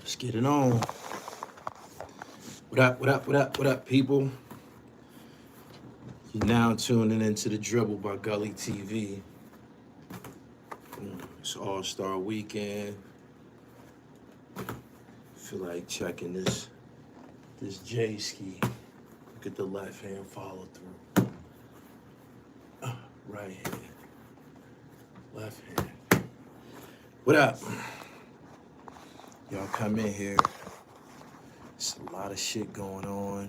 Let's get it on. What up, what up, what up, what up, people? You're now tuning into The Dribble by Gully TV. It's All-Star Weekend. Feel like checking this J-ski. Look at the left hand follow through. Right hand. Left hand. What up? Y'all come in here. There's a lot of shit going on.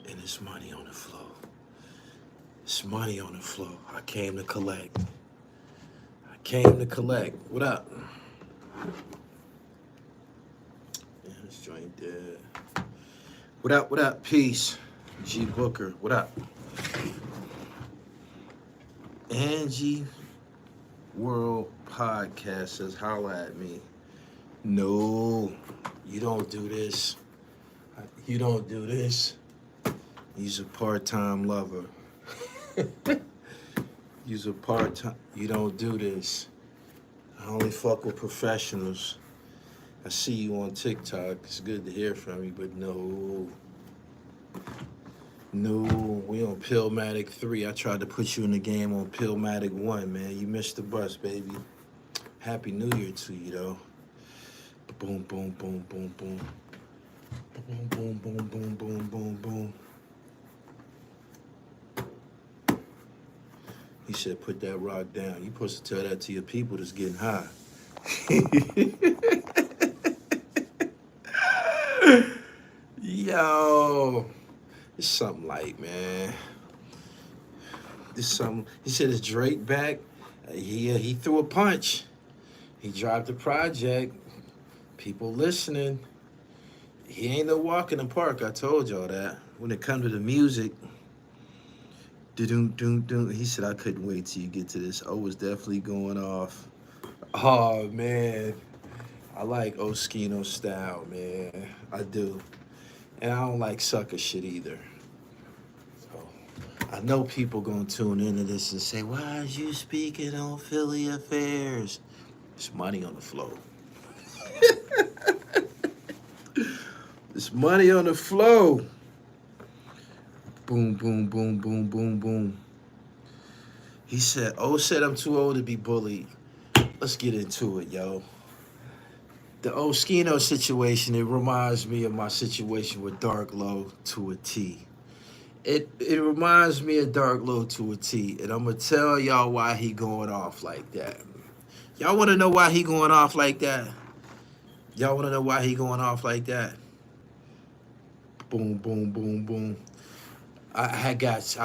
And it's money on the flow. It's money on the flow. I came to collect. What up? Yeah, this joint dead. What up? Peace. G Booker, what up? Angie World Podcast says, holla at me. No, you don't do this. You don't do this. He's a part-time lover. He's a part-time. You don't do this. I only fuck with professionals. I see you on TikTok. It's good to hear from you, but no. No, we on PILLMATIC 3. I tried to put you in the game on PILLMATIC 1, man. You missed the bus, baby. Happy New Year to you, though. Boom, boom, boom, boom, boom. Boom, boom, boom, boom, boom, boom, boom. He said, put that rock down. You supposed to tell that to your people that's getting high. Yo. It's something light, man. This something. He said, is Drake back? He threw a punch. He dropped the project. People listening. He ain't no walk in the park. I told y'all that. When it comes to the music, he said, I couldn't wait till you get to this. O was definitely going off. Oh, man. I like Oschino style, man. I do. And I don't like sucker shit either. So I know people gonna tune into this and say, why is you speaking on Philly affairs? It's money on the flow. It's money on the flow. Boom, boom, boom, boom, boom, boom. He said, said I'm too old to be bullied. Let's get into it, yo. The Oschino situation, it reminds me of my situation with Dark Low to a T. It reminds me of Dark Low to a T, and I'm going to tell y'all why he going off like that. Y'all want to know why he going off like that? Y'all want to know why he going off like that? Boom, boom, boom, boom. I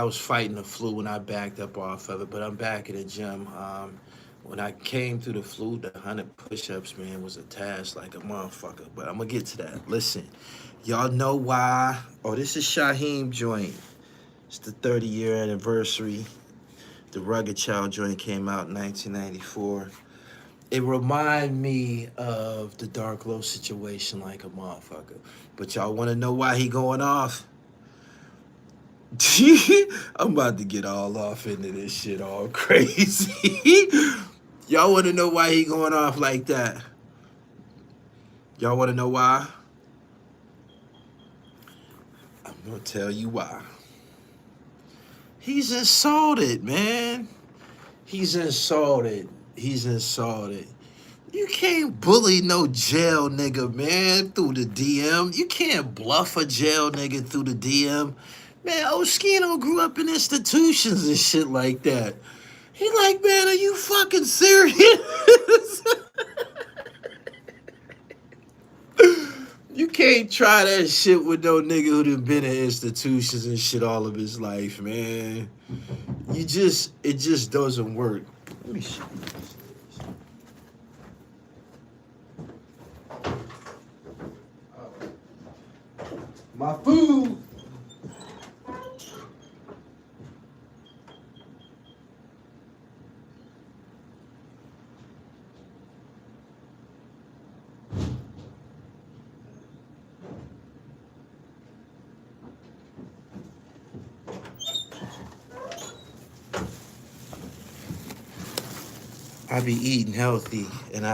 was fighting the flu when I backed up off of it, but I'm back in the gym. When I came through the flu, the 100 push-ups, man, was a task like a motherfucker. But I'm going to get to that. Listen, y'all know why. Oh, this is Shaheem joint. It's the 30-year anniversary. The Rugged Child joint came out in 1994. It reminded me of the Dark Low situation like a motherfucker. But y'all want to know why he going off? I'm about to get all off into this shit all crazy. Y'all want to know why he going off like that? Y'all want to know why? I'm going to tell you why. He's insulted, man. He's insulted. You can't bully no jail nigga, man, through the DM. You can't bluff a jail nigga through the DM. Man, Oschino grew up in institutions and shit like that. He like, man, are you fucking serious? You can't try that shit with no nigga who done been in institutions and shit all of his life, man. It just doesn't work. Let me show you this. My food. I be eating healthy, and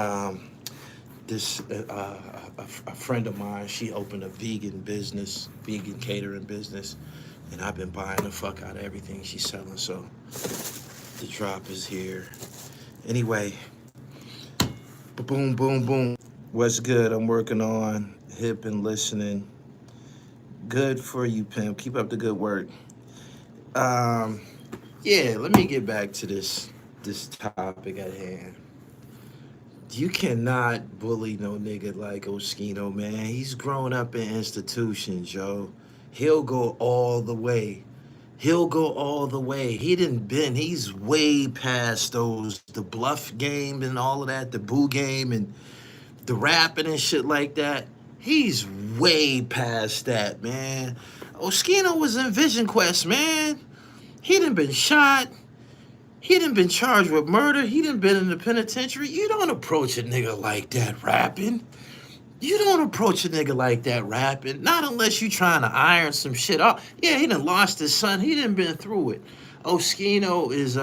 this a friend of mine, she opened a vegan catering business, and I've been buying the fuck out of everything she's selling. So the drop is here. Anyway, boom, boom, boom. What's good? I'm working on hip and listening. Good for you, pimp. Keep up the good work. Um, yeah, let me get back to this topic at hand. You cannot bully no nigga like Oschino, man. He's grown up in institutions, yo. He'll go all the way. He'll go all the way. He's way past the bluff game and all of that, the boo game and the rapping and shit like that. He's way past that, man. Oschino was in Vision Quest, man. He done been shot. He done been charged with murder. He done been in the penitentiary. You don't approach a nigga like that rapping. You don't approach a nigga like that rapping. Not unless you trying to iron some shit up. Yeah, he done lost his son. He done been through it. Oschino is,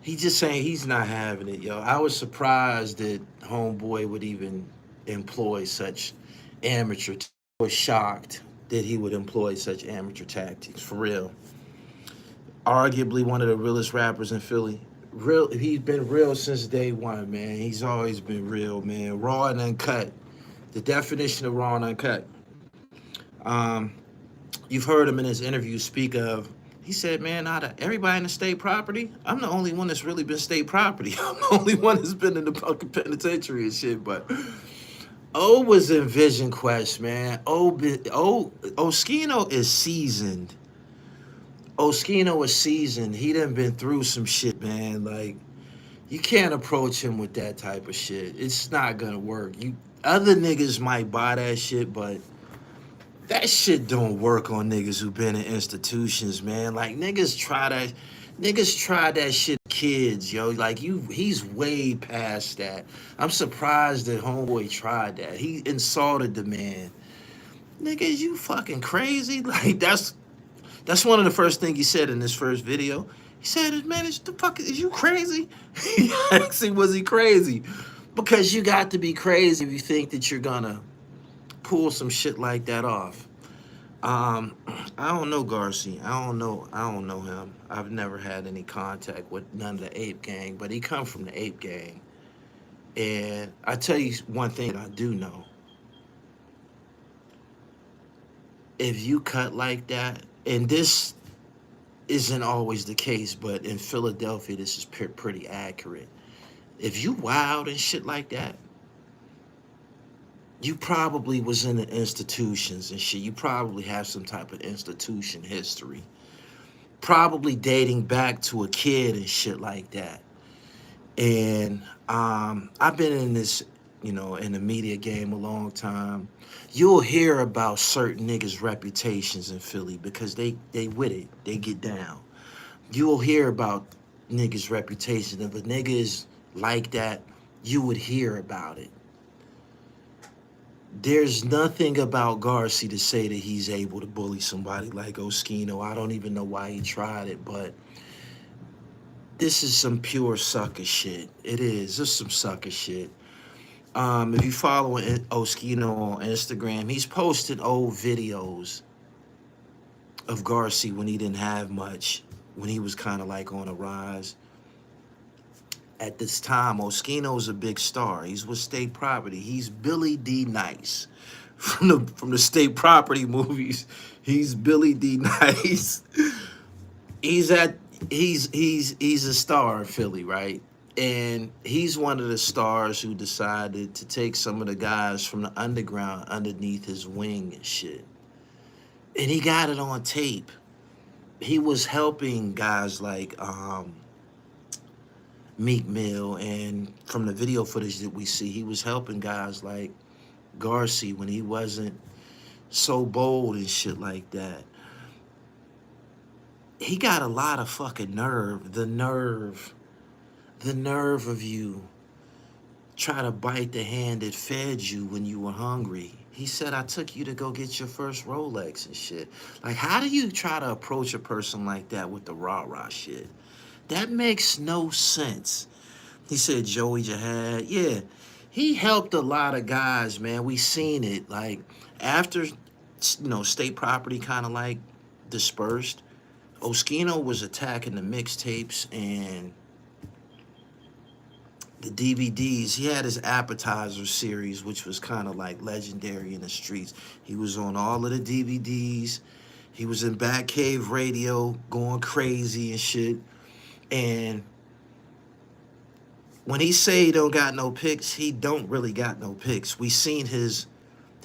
he just saying he's not having it, yo. I was surprised that Homeboy would even employ such amateur. I was shocked that he would employ such amateur tactics, for real. Arguably one of the realest rappers in Philly. He's been real since day one, man. He's always been real, man. Raw and uncut. The definition of raw and uncut. You've heard him in his interview speak of, he said, man, out of everybody in the state property, I'm the only one that's really been state property. I'm the only one that's been in the fucking penitentiary and shit, but O was in Vision Quest, man. Oschino is seasoned. Oschino is seasoned. He done been through some shit, man. Like, you can't approach him with that type of shit. It's not gonna work. Other niggas might buy that shit, but that shit don't work on niggas who been in institutions, man. Like, niggas try that shit, kids, yo. Like, he's way past that. I'm surprised that Homeboy tried that. He insulted the man. Nigga, you fucking crazy? Like, that's one of the first things he said in this first video. He said, man, is you crazy? He asked him, was he crazy? Because you got to be crazy if you think that you're gonna pull some shit like that off. I don't know Garcy. I don't know him. I've never had any contact with none of the Ape Gang, but he come from the Ape Gang. And I tell you one thing I do know. If you cut like that, and this isn't always the case, but in Philadelphia, this is pretty accurate. If you wild and shit like that, you probably was in the institutions and shit. You probably have some type of institution history. Probably dating back to a kid and shit like that. And I've been in this, in the media game a long time. You'll hear about certain niggas' reputations in Philly because they with it. They get down. You'll hear about niggas' reputation. If a nigga is like that, you would hear about it. There's nothing about Garcy to say that he's able to bully somebody like Oschino. I don't even know why he tried it, but this is some pure sucker shit. It is. This is some sucker shit. If you follow Oschino on Instagram, he's posted old videos of Garcy when he didn't have much, when he was kind of like on a rise. At this time, Oschino's a big star. He's with State Property. He's Billy D. Nice from the State Property movies. He's Billy D. Nice. He's a star in Philly, right? And he's one of the stars who decided to take some of the guys from the underground underneath his wing and shit. And he got it on tape. He was helping guys like Meek Mill, and from the video footage that we see, he was helping guys like Garcy when he wasn't so bold and shit like that. He got a lot of fucking nerve. The nerve of you try to bite the hand that fed you when you were hungry. He said, I took you to go get your first Rolex and shit. Like, how do you try to approach a person like that with the rah-rah shit? That makes no sense. He said, Joey Jihad, yeah. he helped a lot of guys, man. We seen it. Like after, state property kind of like dispersed, Oschino was attacking the mixtapes and the DVDs. He had his appetizer series, which was kind of like legendary in the streets. He was on all of the DVDs. He was in Batcave Radio going crazy and shit. And when he say he don't got no picks, he don't really got no picks. We seen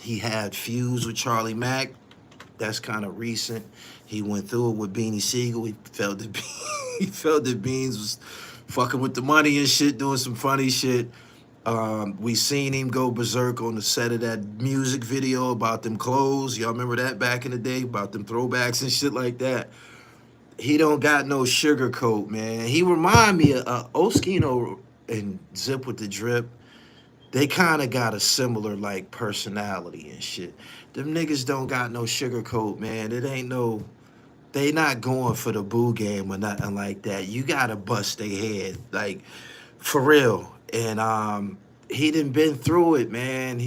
he had feuds with Charlie Mack. That's kind of recent. He went through it with Beanie Siegel. He felt that he felt that Beans was fucking with the money and shit, doing some funny shit. We seen him go berserk on the set of that music video about them clothes. Y'all remember that back in the day, about them throwbacks and shit like that. He don't got no sugarcoat, man. He remind me of Oschino and Zip with the Drip. They kind of got a similar like personality and shit. Them niggas don't got no sugarcoat, man. It ain't no. They not going for the boo game or nothing like that. You gotta bust their head, like for real. And he done been through it, man.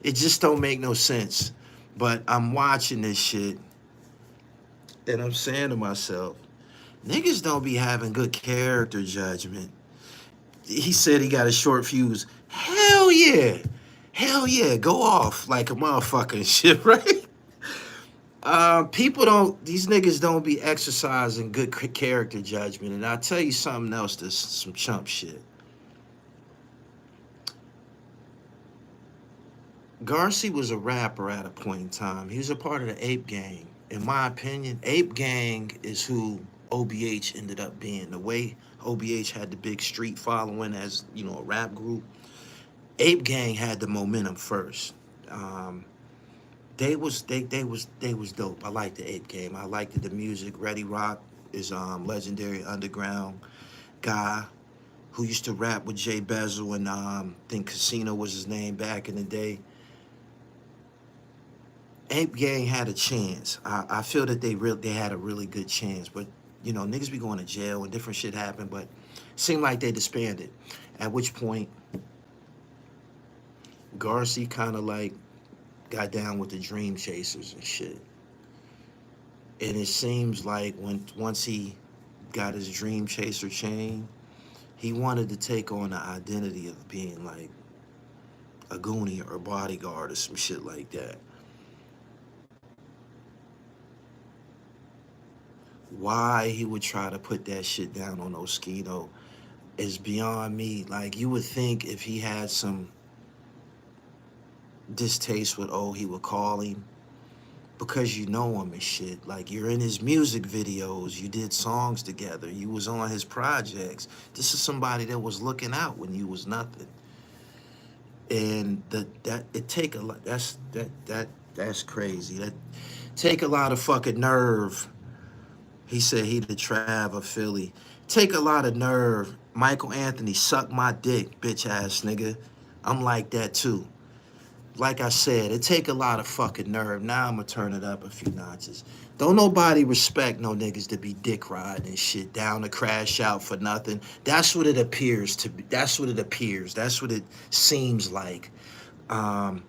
It just don't make no sense. But I'm watching this shit, and I'm saying to myself, niggas don't be having good character judgment. He said he got a short fuse. Hell yeah. Hell yeah. Go off like a motherfucker and shit, right? These niggas don't be exercising good character judgment. And I'll tell you something else that's some chump shit. Garcy was a rapper at a point in time. He was a part of the Ape Gang. In my opinion, Ape Gang is who OBH ended up being. The way OBH had the big street following as, a rap group, Ape Gang had the momentum first. They was dope. I liked the Ape Gang. I liked the music. Ready Rock is legendary underground guy who used to rap with Jay Bezel and I think Casino was his name back in the day. Ape Gang had a chance. I feel that they had a really good chance, but niggas be going to jail and different shit happened, but it seemed like they disbanded. At which point, Garcy kind of like got down with the Dream Chasers and shit. And it seems like once he got his Dream Chaser chain, he wanted to take on the identity of being like a Goonie or a bodyguard or some shit like that. Why he would try to put that shit down on Oschino is beyond me. Like, you would think if he had some distaste with he would call him because you know him and shit. Like, you're in his music videos, you did songs together, you was on his projects. This is somebody that was looking out when you was nothing. And that's crazy. That take a lot of fucking nerve. He said he the Trav of Philly. Take a lot of nerve. Michael Anthony, suck my dick, bitch ass nigga. I'm like that too. Like I said, it take a lot of fucking nerve. Now I'm gonna turn it up a few notches. Don't nobody respect no niggas to be dick riding and shit, down to crash out for nothing. That's what it appears to be. That's what it appears. That's what it seems like.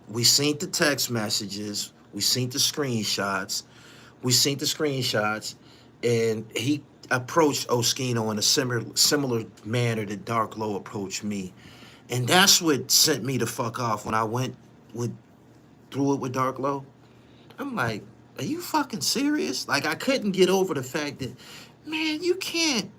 We seen the text messages. We seen the screenshots. And he approached Oschino in a similar manner that Dark Low approached me. And that's what sent me to fuck off when I went through it with Dark Low. I'm like, are you fucking serious? Like, I couldn't get over the fact that, man, you can't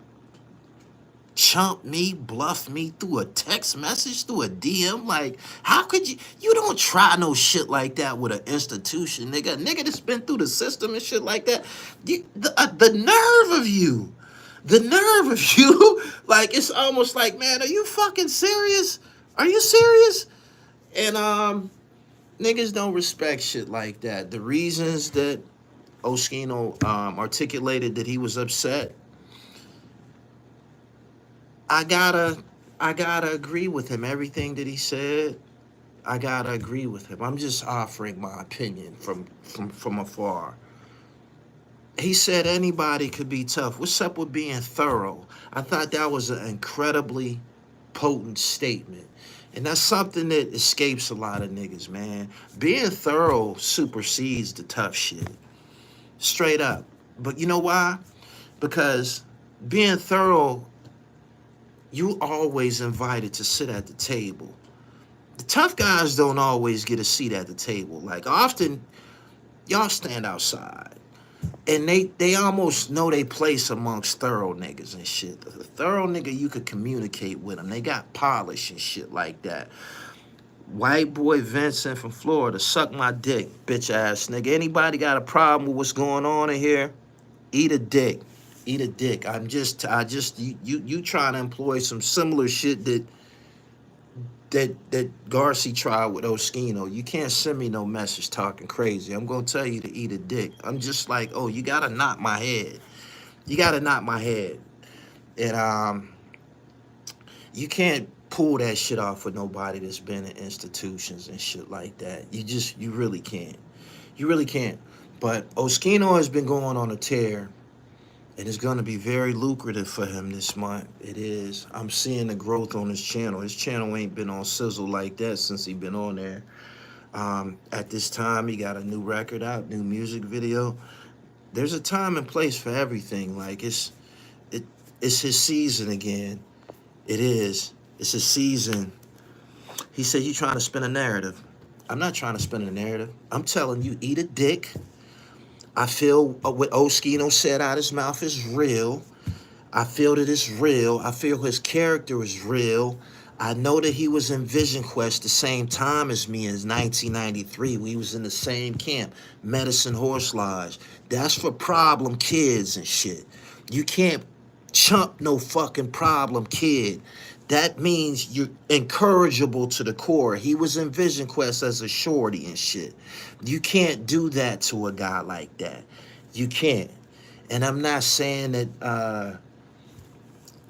chump me, bluff me through a text message, through a DM. Like, how could you don't try no shit like that with an institution, nigga. Nigga that's been through the system and shit like that. The nerve of you. The nerve of you. Like, it's almost like, man, are you fucking serious? Are you serious? And niggas don't respect shit like that. The reasons that Oschino articulated that he was upset, I gotta agree with him. Everything that he said, I gotta agree with him. I'm just offering my opinion from afar. He said anybody could be tough. What's up with being thorough? I thought that was an incredibly potent statement. And that's something that escapes a lot of niggas, man. Being thorough supersedes the tough shit. Straight up. But you know why? Because being thorough, you always invited to sit at the table. The tough guys don't always get a seat at the table. Like often, y'all stand outside. And they almost know they place amongst thorough niggas and shit. A thorough nigga, you could communicate with them. They got polish and shit like that. White boy Vincent from Florida, suck my dick, bitch ass nigga. Anybody got a problem with what's going on in here? Eat a dick. Eat a dick. You trying to employ some similar shit that Garcy tried with Oschino. You can't send me no message talking crazy. I'm gonna tell you to eat a dick. I'm just like, oh, you gotta knock my head. You gotta knock my head. And you can't pull that shit off with nobody that's been in institutions and shit like that. You really can't. You really can't. But Oschino has been going on a tear, and it's going to be very lucrative for him this month. It is. I'm seeing the growth on his channel. His channel ain't been on sizzle like that since he been on there. At this time, he got a new record out, new music video. There's a time and place for everything. Like it's his season again. It is. It's a season. He said, you trying to spin a narrative. I'm not trying to spin a narrative. I'm telling you, eat a dick. I feel what Oschino said out his mouth is real. I feel that it's real. I feel his character is real. I know that he was in Vision Quest the same time as me in 1993. We was in the same camp, Medicine Horse Lodge. That's for problem kids and shit. You can't chump no fucking problem kid. That means you're incorrigible to the core. He was in Vision Quest as a shorty and shit. You can't do that to a guy like that. You can't. And I'm not saying that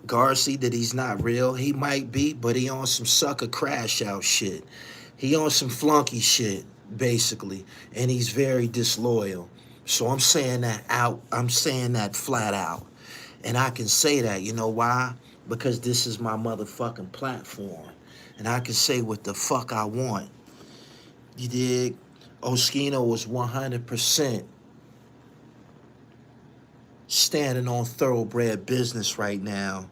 Garcy, that he's not real. He might be, but he on some sucker crash out shit. He on some flunky shit, basically. And he's very disloyal. So I'm saying that out. I'm saying that flat out. And I can say that, you know why? Because this is my motherfucking platform. And I can say what the fuck I want. You dig? Oschino was 100% standing on thoroughbred business right now,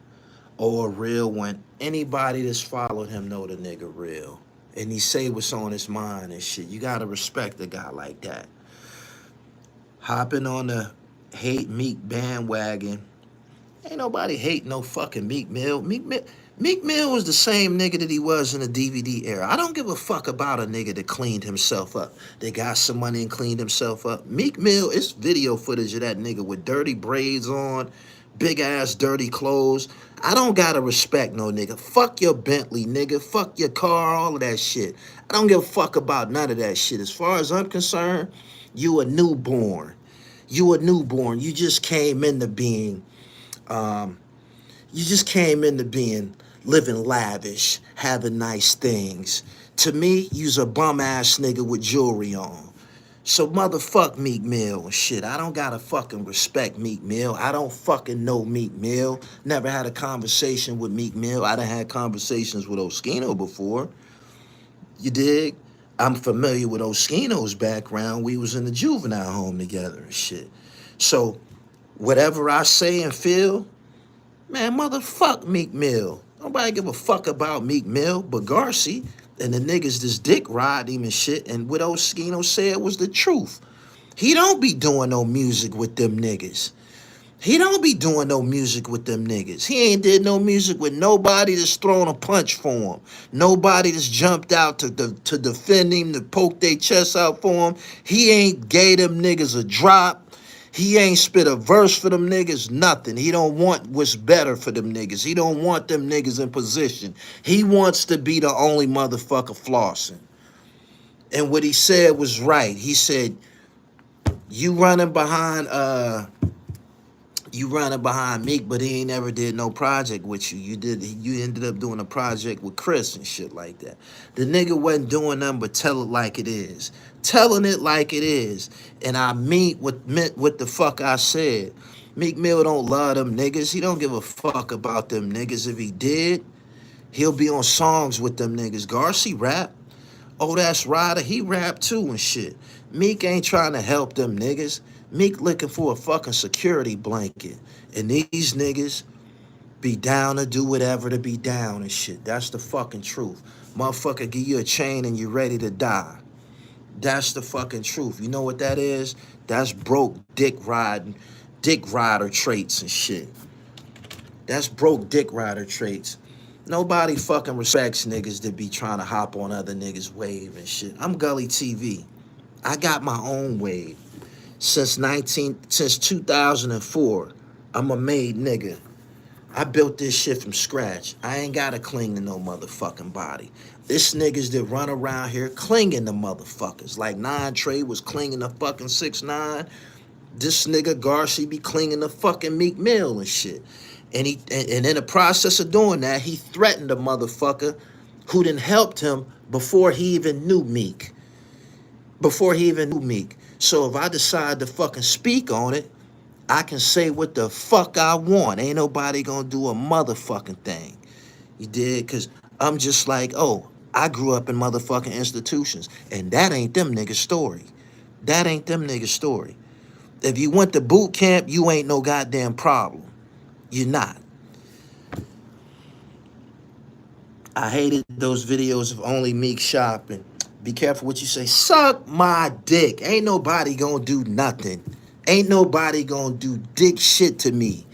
or a real one. Anybody that's followed him know the nigga real. And he say what's on his mind and shit. You gotta respect a guy like that. Hopping on the hate Meek bandwagon. Ain't nobody hating no fucking Meek Mill. Meek Mill was the same nigga that he was in the DVD era. I don't give a fuck about a nigga that cleaned himself up. They got some money and cleaned himself up. Meek Mill, it's video footage of that nigga with dirty braids on, big ass dirty clothes. I don't gotta respect no nigga. Fuck your Bentley, nigga. Fuck your car, all of that shit. I don't give a fuck about none of that shit. As far as I'm concerned, you a newborn. You a newborn. You just came into being. You just came into being living lavish, having nice things. To me, you's a bum ass nigga with jewelry on. So motherfuck Meek Mill and shit. I don't gotta fucking respect Meek Mill. I don't fucking know Meek Mill. Never had a conversation with Meek Mill. I done had conversations with Oschino before. You dig? I'm familiar with Oschino's background. We was in the juvenile home together and shit. So whatever I say and feel, man, motherfuck Meek Mill. Nobody give a fuck about Meek Mill but Garcy and the niggas this dick ride him and shit. And what Oschino said was the truth. He don't be doing no music with them niggas. He don't be doing no music with them niggas. He ain't did no music with nobody that's thrown a punch for him. Nobody that's jumped out to defend him, to poke their chest out for him. He ain't gave them niggas a drop. He ain't spit a verse for them niggas, nothing. He don't want what's better for them niggas. He don't want them niggas in position. He wants to be the only motherfucker flossing. And what he said was right. He said, you running behind Meek, but he ain't never did no project with you. You ended up doing a project with Chris and shit like that. The nigga wasn't doing nothing but tell it like it is. Telling it like it is. And I mean what the fuck I said. Meek Mill don't love them niggas. He don't give a fuck about them niggas. If he did, He'll be on songs with them niggas. Garcy rap. Oh, that's Ryder. He rap too and shit. Meek ain't trying to help them niggas. Meek looking for a fucking security blanket. And these niggas be down to do whatever to be down and shit. That's the fucking truth. Motherfucker give you a chain and you ready to die. That's the fucking truth. You know what that is? That's broke dick rider traits and shit. That's broke dick rider traits. Nobody fucking respects niggas that be trying to hop on other niggas' wave and shit. I'm Gully TV. I got my own wave. Since 2004, I'm a made nigga. I built this shit from scratch. I ain't gotta cling to no motherfucking body. This niggas that run around here clinging to motherfuckers. Like 9 Trey was clinging to fucking 6ix9ine. This nigga Garcy be clinging to fucking Meek Mill and shit. And in the process of doing that, he threatened a motherfucker who done helped him before he even knew Meek. So if I decide to fucking speak on it, I can say what the fuck I want. Ain't nobody gonna do a motherfucking thing. You did? Cause I'm just like, oh, I grew up in motherfucking institutions. And that ain't them niggas' story. That ain't them niggas' story. If you went to boot camp, you ain't no goddamn problem. You're not. I hated those videos of only Meek shopping. Be careful what you say. Suck my dick. Ain't nobody gonna do nothing. Ain't nobody gonna do dick shit to me.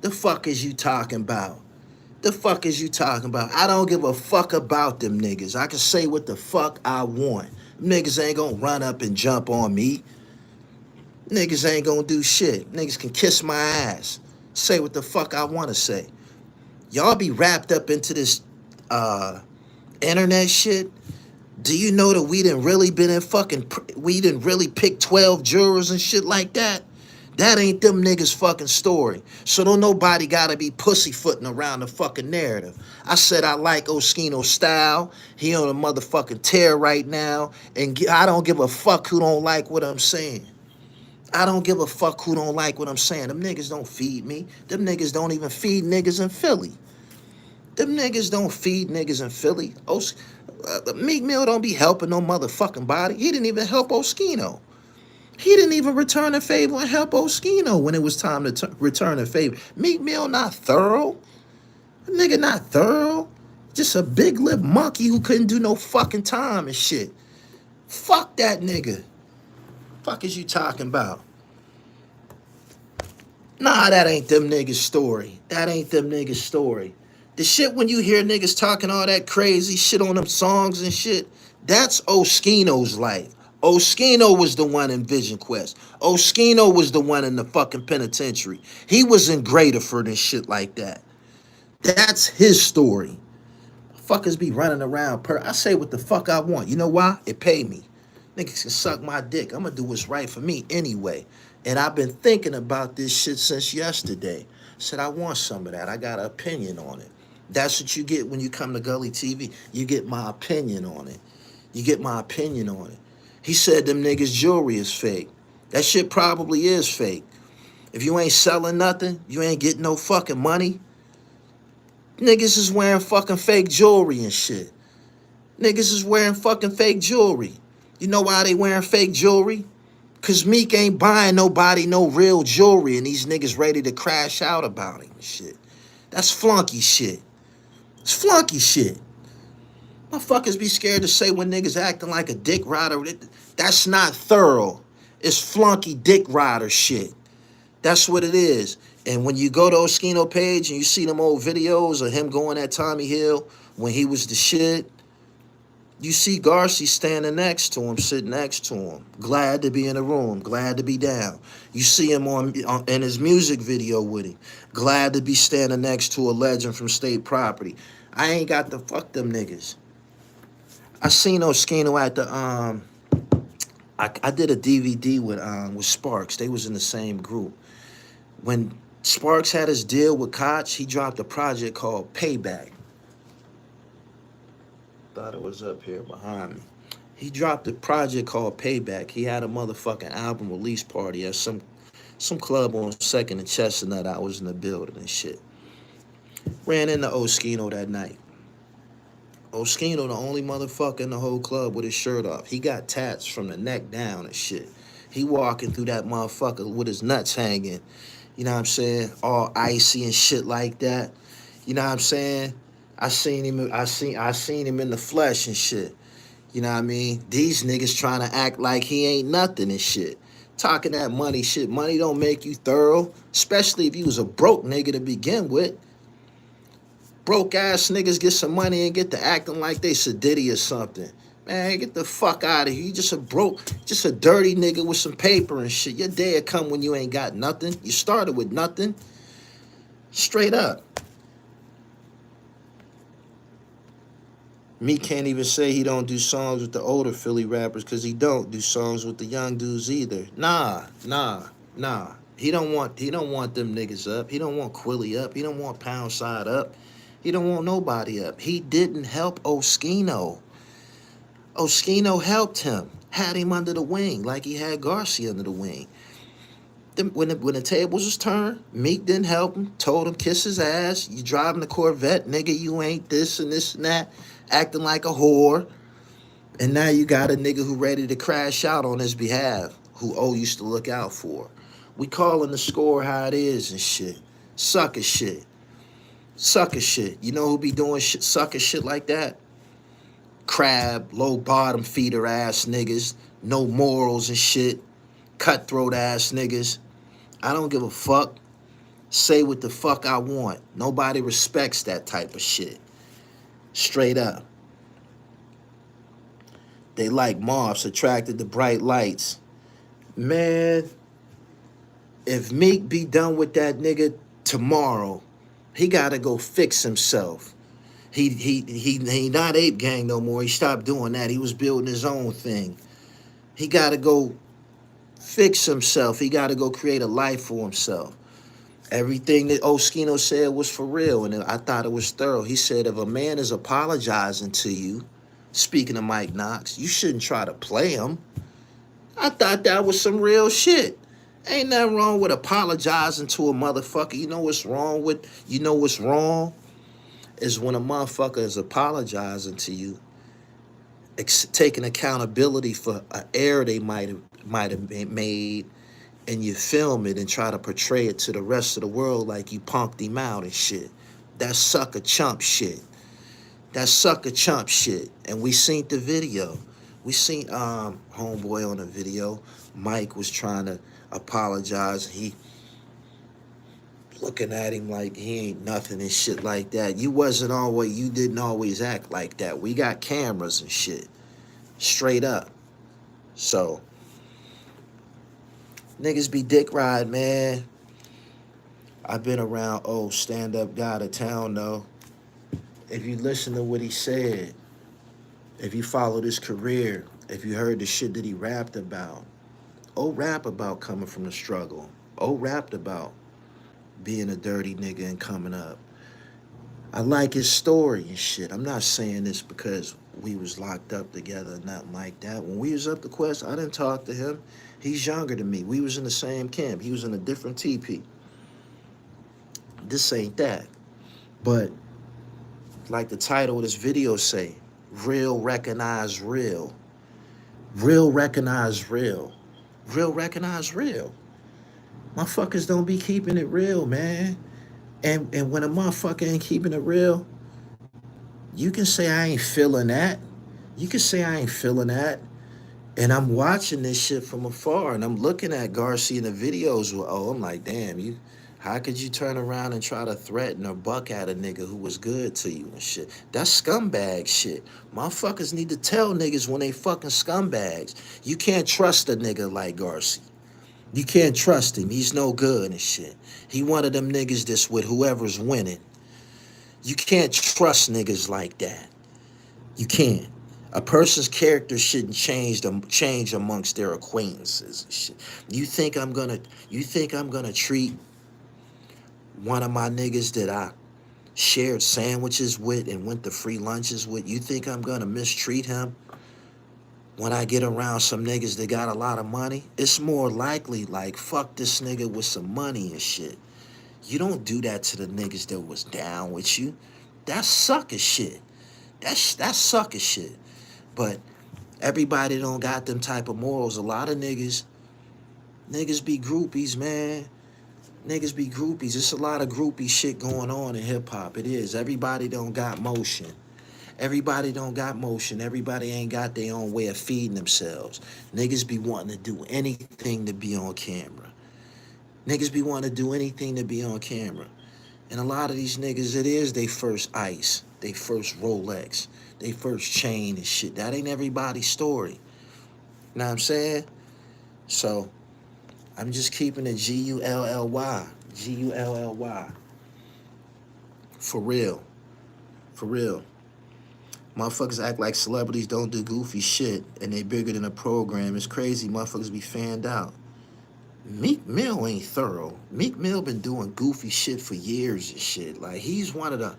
The fuck is you talking about? The fuck is you talking about? I don't give a fuck about them niggas. I can say what the fuck I want. Niggas ain't gonna run up and jump on me. Niggas ain't gonna do shit. Niggas can kiss my ass. Say what the fuck I wanna say. Y'all be wrapped up into this internet shit. Do you know that we done really pick 12 jurors and shit like that? That ain't them niggas fucking story. So don't nobody gotta be pussyfooting around the fucking narrative. I said I like Oschino's style. He on a motherfucking tear right now. And I don't give a fuck who don't like what I'm saying. I don't give a fuck who don't like what I'm saying. Them niggas don't feed me. Them niggas don't even feed niggas in Philly. Them niggas don't feed niggas in Philly. Meek Mill don't be helping no motherfucking body. He didn't even help Oschino. He didn't even return a favor and help Oschino when it was time to return a favor. Meek Mill not thorough. That nigga not thorough. Just a big lip monkey who couldn't do no fucking time and shit. Fuck that nigga. Fuck is you talking about? Nah, that ain't them niggas' story. That ain't them niggas' story. The shit when you hear niggas talking all that crazy shit on them songs and shit, that's Oschino's life. Oschino was the one in Vision Quest. Oschino was the one in the fucking penitentiary. He was in Graterford and shit like that. That's his story. Fuckers be running around. I say what the fuck I want. You know why? It pay me. Niggas can suck my dick. I'm gonna do what's right for me anyway. And I've been thinking about this shit since yesterday. Said I want some of that. I got an opinion on it. That's what you get when you come to Gully TV. You get my opinion on it. You get my opinion on it. He said them niggas' jewelry is fake. That shit probably is fake. If you ain't selling nothing, you ain't getting no fucking money. Niggas is wearing fucking fake jewelry and shit. Niggas is wearing fucking fake jewelry. You know why they wearing fake jewelry? Cause Meek ain't buying nobody no real jewelry and these niggas ready to crash out about him and shit. That's flunky shit. It's flunky shit. Motherfuckers be scared to say when niggas acting like a dick rider. That's not thorough. It's flunky dick rider shit. That's what it is. And when you go to Oschino page and you see them old videos of him going at Tommy Hill when he was the shit, you see Garcy standing next to him, sitting next to him. Glad to be in the room, glad to be down. You see him in his music video with him. Glad to be standing next to a legend from State Property. I ain't got to fuck them niggas. I seen Oschino at the I did a DVD with Sparks. They was in the same group. When Sparks had his deal with Koch, he dropped a project called Payback. Thought it was up here behind me. He dropped a project called Payback. He had a motherfucking album release party at some club on 2nd and Chestnut. I was in the building and shit. Ran into Oschino that night. Oschino the only motherfucker in the whole club with his shirt off. He got tats from the neck down and shit. He walking through that motherfucker with his nuts hanging. You know what I'm saying? All icy and shit like that. You know what I'm saying? I seen him in the flesh and shit. You know what I mean? These niggas trying to act like he ain't nothing and shit. Talking that money shit. Money don't make you thorough. Especially if you was a broke nigga to begin with. Broke ass niggas get some money and get to acting like they Sadiddy or something. Man, get the fuck out of here. You just a dirty nigga with some paper and shit. Your day will come when you ain't got nothing. You started with nothing. Straight up. Meek can't even say he don't do songs with the older Philly rappers because he don't do songs with the young dudes either. Nah. He don't want them niggas up. He don't want Quilly up. He don't want Pound Side up. He don't want nobody up. He didn't help Oschino. Oschino helped him, had him under the wing like he had Garcy under the wing. When the tables was turned, Meek didn't help him, told him kiss his ass. You driving the Corvette, nigga, you ain't this and that, acting like a whore. And now you got a nigga who ready to crash out on his behalf, who O used to look out for. We calling the score how it is and shit. Sucker shit. You know who be doing shit, sucker shit like that? Crab, low bottom feeder ass niggas, no morals and shit, cutthroat ass niggas. I don't give a fuck. Say what the fuck I want. Nobody respects that type of shit. Straight up. They like moths attracted to bright lights. Man, if Meek be done with that nigga tomorrow, he gotta go fix himself. He not Ape Gang no more. He stopped doing that. He was building his own thing. He gotta go fix himself. He gotta go create a life for himself. Everything that Oschino said was for real, and I thought it was thorough. He said if a man is apologizing to you, speaking of Mike Knox, you shouldn't try to play him. I thought that was some real shit. Ain't nothing wrong with apologizing to a motherfucker. You know what's wrong is when a motherfucker is apologizing to you, taking accountability for an error they might have made, and you film it and try to portray it to the rest of the world like you punked him out and shit. That's sucker chump shit. And we seen the video. We seen homeboy on the video. Mike was trying to apologize. He looking at him like he ain't nothing and shit like that. You didn't always act like that. We got cameras and shit. Straight up. So, niggas be dick ride, man. I've been around stand-up guy to town, though. If you listen to what he said, if you followed his career, if you heard the shit that he rapped about, rap about coming from the struggle. Rapped about being a dirty nigga and coming up. I like his story and shit. I'm not saying this because we was locked up together, nothing like that. When we was up the Quest, I didn't talk to him. He's younger than me. We was in the same camp. He was in a different TP. This ain't that. But like the title of this video say, real recognize real. Real recognize real. Real recognize real. Motherfuckers don't be keeping it real, man. And when a motherfucker ain't keeping it real, you can say I ain't feeling that. And I'm watching this shit from afar, and I'm looking at Garcy in the videos. I'm like, damn, how could you turn around and try to threaten or buck at a nigga who was good to you and shit? That's scumbag shit. Motherfuckers need to tell niggas when they fucking scumbags. You can't trust a nigga like Garcy. You can't trust him. He's no good and shit. He one of them niggas that's with whoever's winning. You can't trust niggas like that. You can't. A person's character shouldn't change amongst their acquaintances and shit. You think I'm gonna treat one of my niggas that I shared sandwiches with and went to free lunches with, you think I'm gonna mistreat him when I get around some niggas that got a lot of money? It's more likely like, fuck this nigga with some money and shit. You don't do that to the niggas that was down with you. That's sucker shit. That's sucker shit. But everybody don't got them type of morals. A lot of niggas be groupies, man. Niggas be groupies. It's a lot of groupie shit going on in hip hop. It is. Everybody don't got motion. Everybody don't got motion. Everybody ain't got their own way of feeding themselves. Niggas be wanting to do anything to be on camera. Niggas be wanting to do anything to be on camera. And a lot of these niggas, it is they first ice, they first Rolex, they first chain and shit. That ain't everybody's story. Know what I'm saying? So, I'm just keeping it G-U-L-L-Y. G-U-L-L-Y. For real. For real. Motherfuckers act like celebrities don't do goofy shit and they bigger than a program. It's crazy. Motherfuckers be fanned out. Meek Mill ain't thorough. Meek Mill been doing goofy shit for years and shit. Like, he's one of the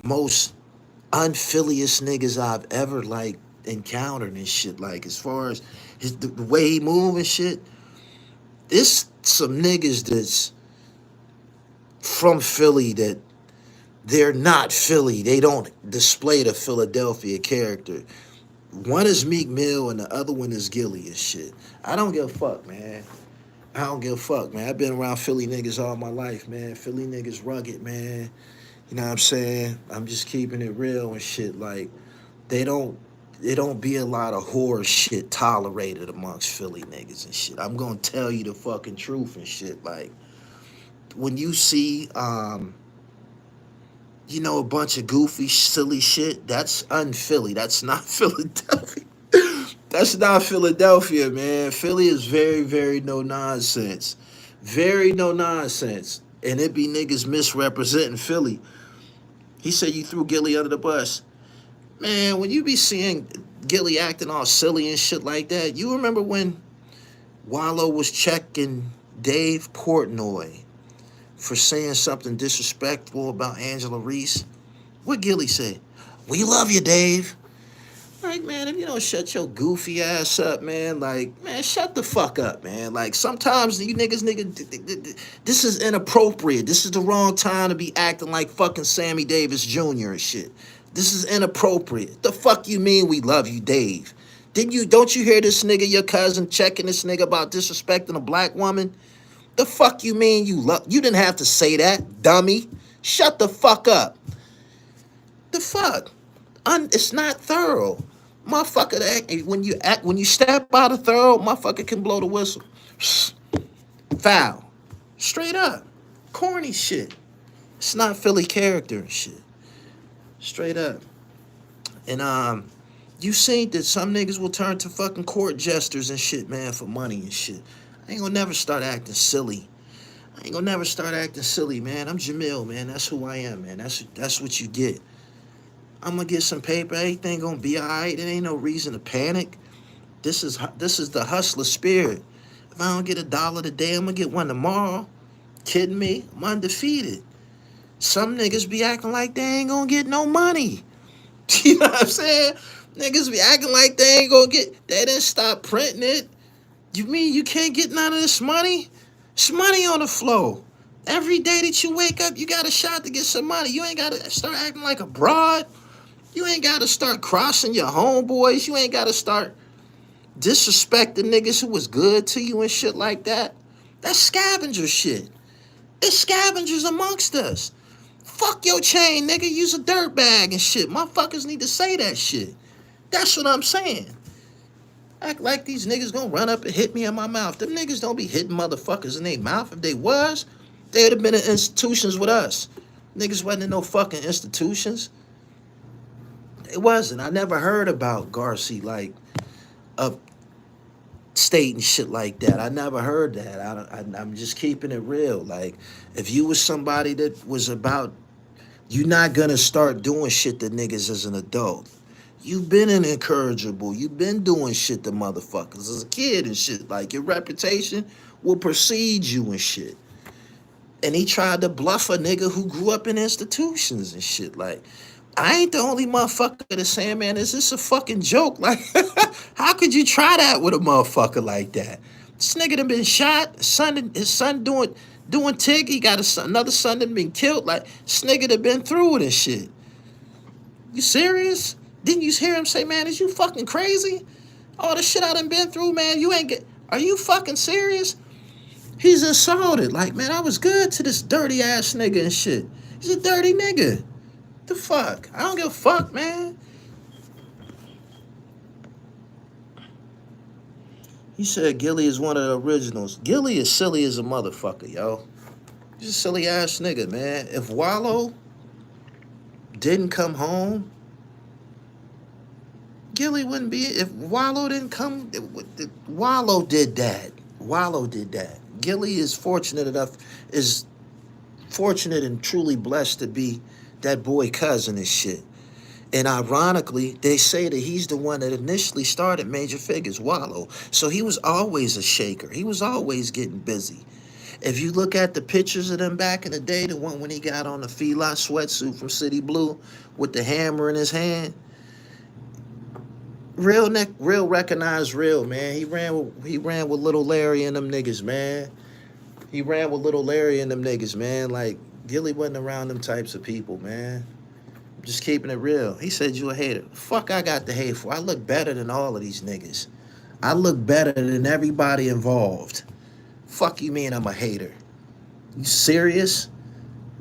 most unfilliest niggas I've ever, like, encountered and shit. Like, as far as the way he move and shit, it's some niggas that's from Philly that they're not Philly. They don't display the Philadelphia character. One is Meek Mill and the other one is Gilly and shit. I don't give a fuck, man. I don't give a fuck, man. I've been around Philly niggas all my life, man. Philly niggas rugged, man. You know what I'm saying? I'm just keeping it real and shit. Like, they don't be a lot of horror shit tolerated amongst Philly niggas and shit. I'm gonna tell you the fucking truth and shit. Like, when you see, you know, a bunch of goofy, silly shit, that's un-Philly. That's not Philadelphia. That's not Philadelphia, man. Philly is very, very no nonsense. Very no nonsense. And it be niggas misrepresenting Philly. He said you threw Gilly under the bus. Man, when you be seeing Gilly acting all silly and shit like that, you remember when Wallo was checking Dave Portnoy for saying something disrespectful about Angela Reese? What Gilly said? We love you, Dave. Like, man, if you don't shut your goofy ass up, man, like, man, shut the fuck up, man. Like, sometimes you niggas, this is inappropriate. This is the wrong time to be acting like fucking Sammy Davis Jr. and shit. This is inappropriate. The fuck you mean we love you, Dave? Don't you hear this nigga, your cousin, checking this nigga about disrespecting a black woman? The fuck you mean you didn't have to say that, dummy. Shut the fuck up. The fuck? It's not thorough. Motherfucker, when you step out of thorough, motherfucker can blow the whistle. Foul. Straight up. Corny shit. It's not Philly character and shit. Straight up. And you seen that some niggas will turn to fucking court jesters and shit, man, for money and shit. I ain't gonna never start acting silly. I ain't gonna never start acting silly, man. I'm Jamil, man. That's who I am, man. That's what you get. I'm gonna get some paper. Everything gonna be all right. There ain't no reason to panic. This is the hustler spirit. If I don't get $1 today, I'm gonna get one tomorrow. Kidding me? I'm undefeated. Some niggas be acting like they ain't gonna get no money. You know what I'm saying? Niggas be acting like they ain't gonna get. They didn't stop printing it. You mean you can't get none of this money? It's money on the flow. Every day that you wake up, you got a shot to get some money. You ain't gotta start acting like a broad. You ain't got to start crossing your homeboys. You ain't got to start disrespecting niggas who was good to you and shit like that. That's scavenger shit. It's scavengers amongst us. Fuck your chain, nigga. Use a dirt bag and shit. Motherfuckers need to say that shit. That's what I'm saying. Act like these niggas gonna run up and hit me in my mouth. Them niggas don't be hitting motherfuckers in their mouth. If they was, they'd have been in institutions with us. Niggas wasn't in no fucking institutions. It wasn't. I never heard about Garcy, like, upstate and shit like that. I never heard that. I'm just keeping it real. Like, if you was somebody that was about, you're not going to start doing shit to niggas as an adult. You've been an incorrigible. You've been doing shit to motherfuckers as a kid and shit. Like, your reputation will precede you and shit. And he tried to bluff a nigga who grew up in institutions and shit. Like, I ain't the only motherfucker that's saying, man, is this a fucking joke? Like, how could you try that with a motherfucker like that? This nigga done been shot. His son doing TIG. He got another son that been killed. Like, this nigga done been through it and shit. You serious? Didn't you hear him say, man, is you fucking crazy? All the shit I done been through, man, you ain't get... Are you fucking serious? He's assaulted. Like, man, I was good to this dirty ass nigga and shit. He's a dirty nigga. The fuck? I don't give a fuck, man. He said Gilly is one of the originals. Gilly is silly as a motherfucker, yo. He's a silly ass nigga, man. If Wallo didn't come home, Gilly wouldn't be... If Wallo didn't come... Wallo did that. Wallo did that. Gilly is fortunate and truly blessed to be that boy cousin and shit. And ironically, they say that he's the one that initially started Major Figures, Wallo. So he was always a shaker. He was always getting busy. If you look at the pictures of them back in the day, the one when he got on the feline sweatsuit from City Blue with the hammer in his hand, real recognized real, man. He ran with Little Larry and them niggas, man. He ran with Little Larry and them niggas, man. Like, Gilly wasn't around them types of people, man. Just keeping it real. He said you a hater. Fuck I got the hate for. I look better than all of these niggas. I look better than everybody involved. Fuck you mean I'm a hater? You serious?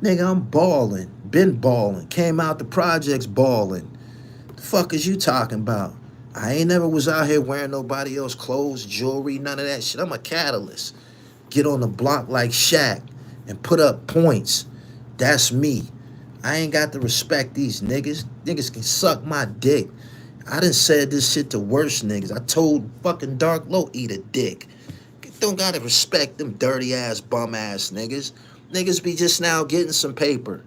Nigga, I'm balling. Been balling. Came out the projects balling. The fuck is you talking about? I ain't never was out here wearing nobody else's clothes, jewelry, none of that shit. I'm a catalyst. Get on the block like Shaq and put up points. That's me. I ain't got to respect these niggas. Niggas can suck my dick. I done said this shit to worse niggas. I told fucking Dark Low eat a dick. Don't gotta respect them dirty ass bum ass niggas. Niggas be just now getting some paper.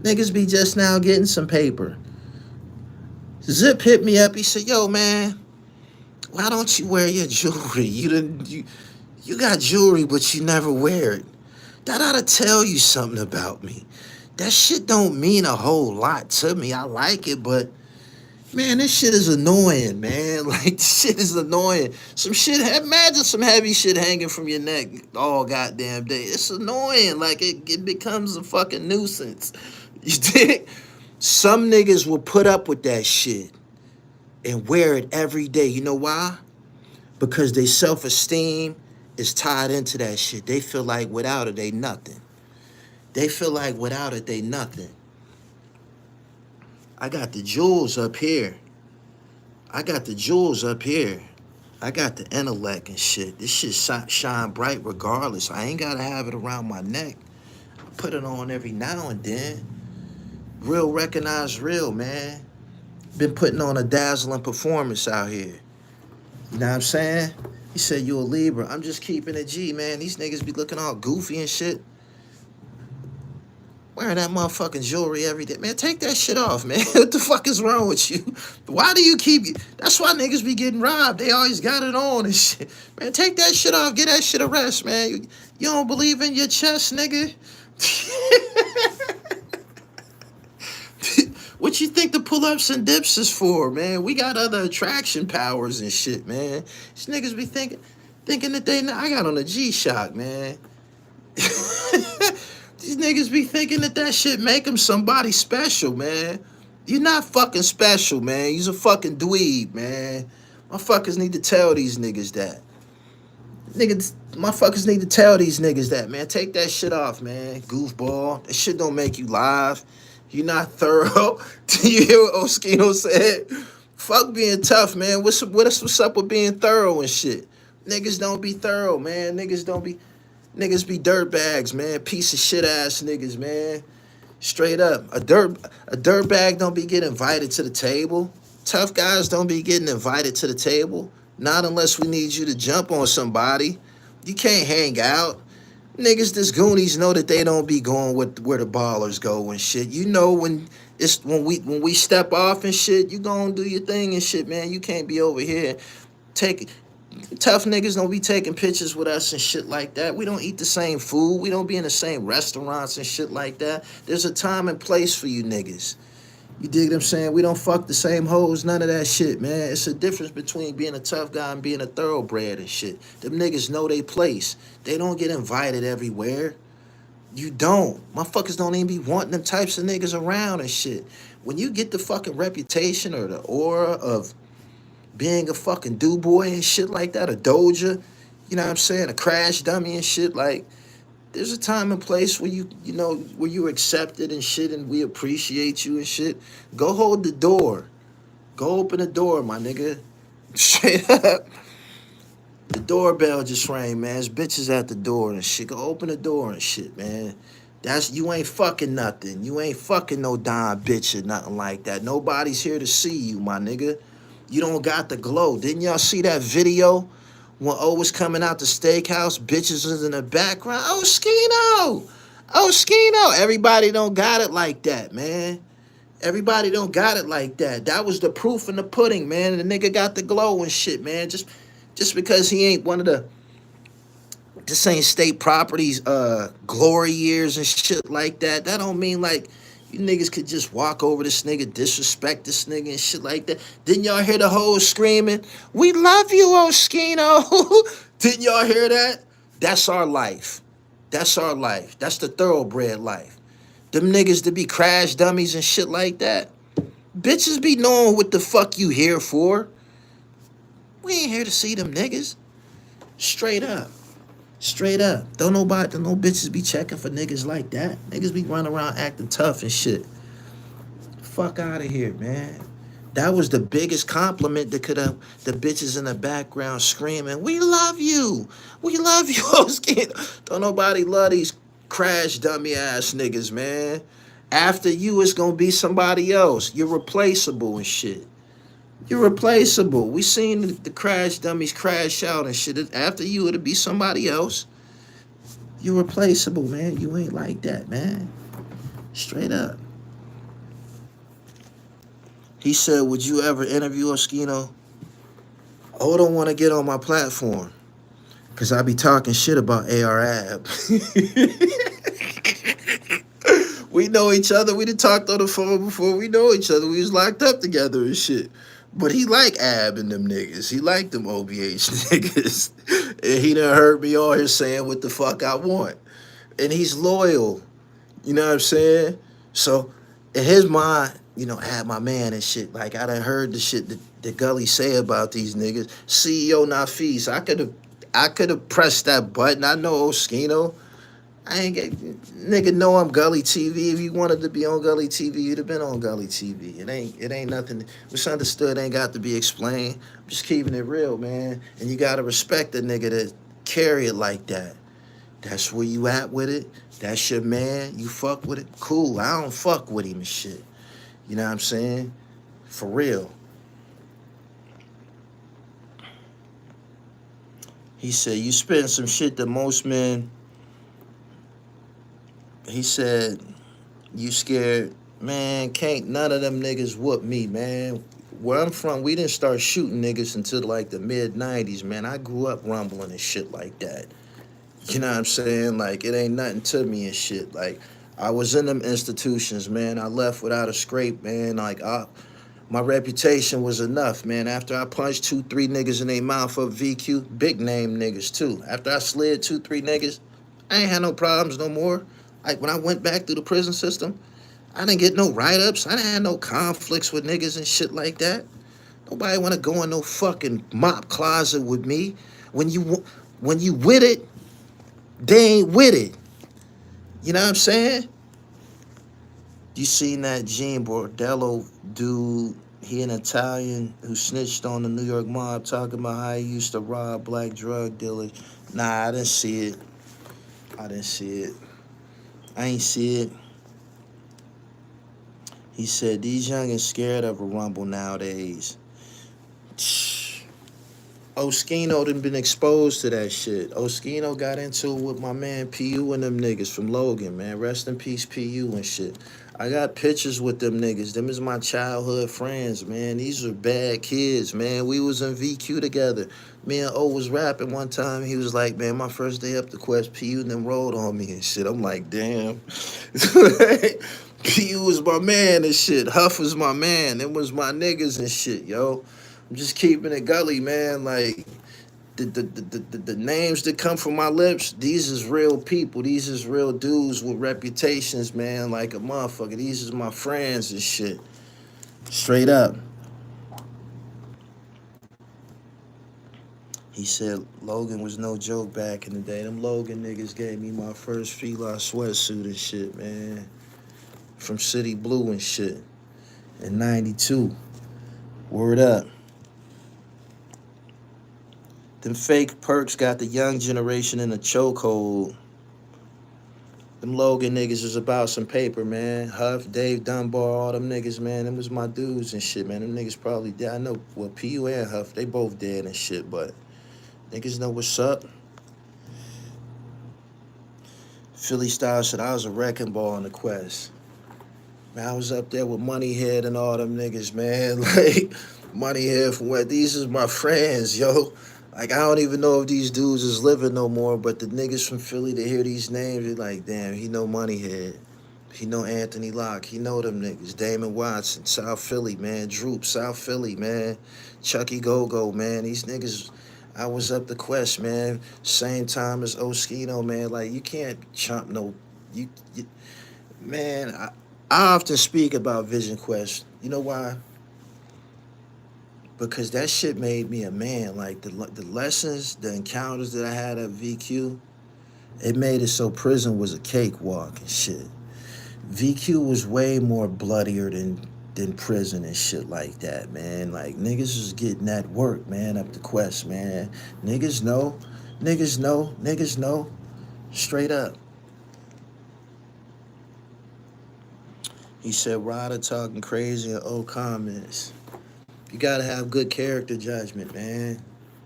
Niggas be just now getting some paper. Zip hit me up. He said, yo, man, why don't you wear your jewelry? You got jewelry, but you never wear it. That ought to tell you something about me. That shit don't mean a whole lot to me. I like it, but man, this shit is annoying, man. Like, this shit is annoying. Some shit, imagine some heavy shit hanging from your neck all goddamn day. It's annoying. Like, it becomes a fucking nuisance. You dig? Some niggas will put up with that shit and wear it every day. You know why? Because their self-esteem is tied into that shit. They feel like without it, they nothing. They feel like without it, they nothing. I got the jewels up here. I got the jewels up here. I got the intellect and shit. This shit shine bright regardless. I ain't got to have it around my neck. I put it on every now and then. Real recognized real, man. Been putting on a dazzling performance out here. You know what I'm saying? He said, you a Libra. I'm just keeping it G, man. These niggas be looking all goofy and shit. Wearing that motherfucking jewelry every day. Man, take that shit off, man. What the fuck is wrong with you? Why do you keep... That's why niggas be getting robbed. They always got it on and shit. Man, take that shit off. Get that shit a rest, man. You don't believe in your chest, nigga? What you think the pull-ups and dips is for, man? We got other attraction powers and shit, man. These niggas be thinking that they... I got on a G-Shock, man. These niggas be thinking that shit make them somebody special, man. You're not fucking special, man. You's a fucking dweeb, man. Motherfuckers need to tell these niggas that. Motherfuckers need to tell these niggas that, man. Take that shit off, man. Goofball. That shit don't make you live. You're not thorough. You hear what Oschino said? Fuck being tough, man. What's up with being thorough and shit? Niggas don't be thorough, man. Niggas be dirtbags, man. Piece of shit ass niggas, man. Straight up. A dirtbag don't be getting invited to the table. Tough guys don't be getting invited to the table. Not unless we need you to jump on somebody. You can't hang out. Niggas this Goonies know that they don't be going with where the ballers go and shit. You know when we step off and shit, you gonna do your thing and shit, man. You can't be over here tough niggas don't be taking pictures with us and shit like that. We don't eat the same food. We don't be in the same restaurants and shit like that. There's a time and place for you niggas. You dig what I'm saying? We don't fuck the same hoes, none of that shit, man. It's a difference between being a tough guy and being a thoroughbred and shit. Them niggas know they place. They don't get invited everywhere. You don't. Motherfuckers don't even be wanting them types of niggas around and shit. when you get the fucking reputation or the aura of being a fucking do-boy and shit like that, a doja, you know what I'm saying, a crash dummy and shit, like, there's a time and place where you know, where you accepted and shit and we appreciate you and shit. Go hold the door. Go open the door, my nigga. Straight up. The doorbell just rang, man. There's bitches at the door and shit. Go open the door and shit, man. You ain't fucking nothing. You ain't fucking no dime bitch or nothing like that. Nobody's here to see you, my nigga. You don't got the glow. Didn't y'all see that video when O was coming out the steakhouse? Bitches was in the background. Oschino! Oschino! Everybody don't got it like that, man. Everybody don't got it like that. That was the proof in the pudding, man. The nigga got the glow and shit, man. Just because he ain't one of the, this ain't state properties, glory years and shit like that, that don't mean like you niggas could just walk over this nigga, disrespect this nigga and shit like that. Didn't y'all hear the hoes screaming, "We love you, Oschino"? Didn't y'all hear that? That's our life. That's our life. That's the thoroughbred life. Them niggas to be crash dummies and shit like that. Bitches be knowing what the fuck you here for. We ain't here to see them niggas. Straight up. Straight up. Don't no bitches be checking for niggas like that. Niggas be running around acting tough and shit. Fuck out of here, man. That was the biggest compliment that could have, the bitches in the background screaming, "We love you. We love you." Don't nobody love these crash dummy ass niggas, man. After you, it's gonna be somebody else. You're replaceable and shit. You're replaceable. We seen the crash dummies crash out and shit. After you, it'll be somebody else. You're replaceable, man. You ain't like that, man. Straight up. He said, "Would you ever interview Oschino?" Oh, don't want to get on my platform. Because I be talking shit about AR Ab. We know each other. We done talked on the phone before. We know each other. We was locked up together and shit. But he like Ab and them niggas. He like them OBH niggas. And he done heard me on here saying what the fuck I want. And he's loyal. You know what I'm saying? So, in his mind, you know, Ab my man and shit. Like, I done heard the shit that Gully say about these niggas. CEO Nafis. I could have pressed that button. I know Oschino. I ain't get, nigga know I'm Gully TV. If you wanted to be on Gully TV, you'd have been on Gully TV. It ain't nothing. Misunderstood ain't got to be explained. I'm just keeping it real, man. And you gotta respect the nigga that carry it like that. That's where you at with it. That's your man. You fuck with it. Cool. I don't fuck with him and shit. You know what I'm saying? For real. He said, "You spitting some shit that most men," he said, "you scared." Man, can't none of them niggas whoop me, man. Where I'm from, we didn't start shooting niggas until like the mid-90s, man. I grew up rumbling and shit like that. You know what I'm saying? Like, it ain't nothing to me and shit. Like, I was in them institutions, man. I left without a scrape, man. Like, my reputation was enough, man. After I punched 2-3 niggas in their mouth up VQ, big name niggas too. After I slid 2-3 niggas, I ain't had no problems no more. Like, when I went back through the prison system, I didn't get no write-ups. I didn't have no conflicts with niggas and shit like that. Nobody want to go in no fucking mop closet with me. When you with it, they ain't with it. You know what I'm saying? You seen that Gene Bordello dude, he an Italian who snitched on the New York mob talking about how he used to rob black drug dealers. Nah, I didn't see it. I didn't see it. I ain't see it. He said, "These youngins scared of a rumble nowadays." Oschino done been exposed to that shit. Oschino got into it with my man PU and them niggas from Logan, man. Rest in peace, PU and shit. I got pictures with them niggas. Them is my childhood friends, man. These are bad kids, man. We was in VQ together. Me and O was rapping one time. He was like, "Man, my first day up the Quest, PU and them rolled on me and shit." I'm like, damn. PU was my man and shit. Huff was my man. Them was my niggas and shit, yo. I'm just keeping it gully, man. Like, the names that come from my lips, these is real people. These is real dudes with reputations, man, like a motherfucker. These is my friends and shit. Straight up. He said Logan was no joke back in the day. Them Logan niggas gave me my first Fila sweatsuit and shit, man. From City Blue and shit. In 92. Word up. Them fake perks got the young generation in a chokehold. Them Logan niggas is about some paper, man. Huff, Dave Dunbar, all them niggas, man. Them was my dudes and shit, man. Them niggas probably dead. I know, well, PU and Huff, they both dead and shit, but niggas know what's up. Philly Style said I was a wrecking ball on the Quest. Man, I was up there with Moneyhead and all them niggas, man. Like, Moneyhead from where these is my friends, yo. Like, I don't even know if these dudes is living no more, but the niggas from Philly, they hear these names, they're like, damn, he know Moneyhead. He know Anthony Locke. He know them niggas. Damon Watson, South Philly, man. Droop, South Philly, man. Chucky Go-Go, man. These niggas, I was up the Quest, man. Same time as Oschino, man. Like, you can't chump no... You man, I often speak about Vision Quest. You know why? Because that shit made me a man. Like, the lessons, the encounters that I had at VQ, it made it so prison was a cakewalk and shit. VQ was way more bloodier than prison and shit like that, man. Like, niggas was getting that work, man, up the Quest, man. Niggas know. Niggas know. Niggas know. Straight up. He said, Ryder talking crazy in old comments. You gotta have good character judgment, man.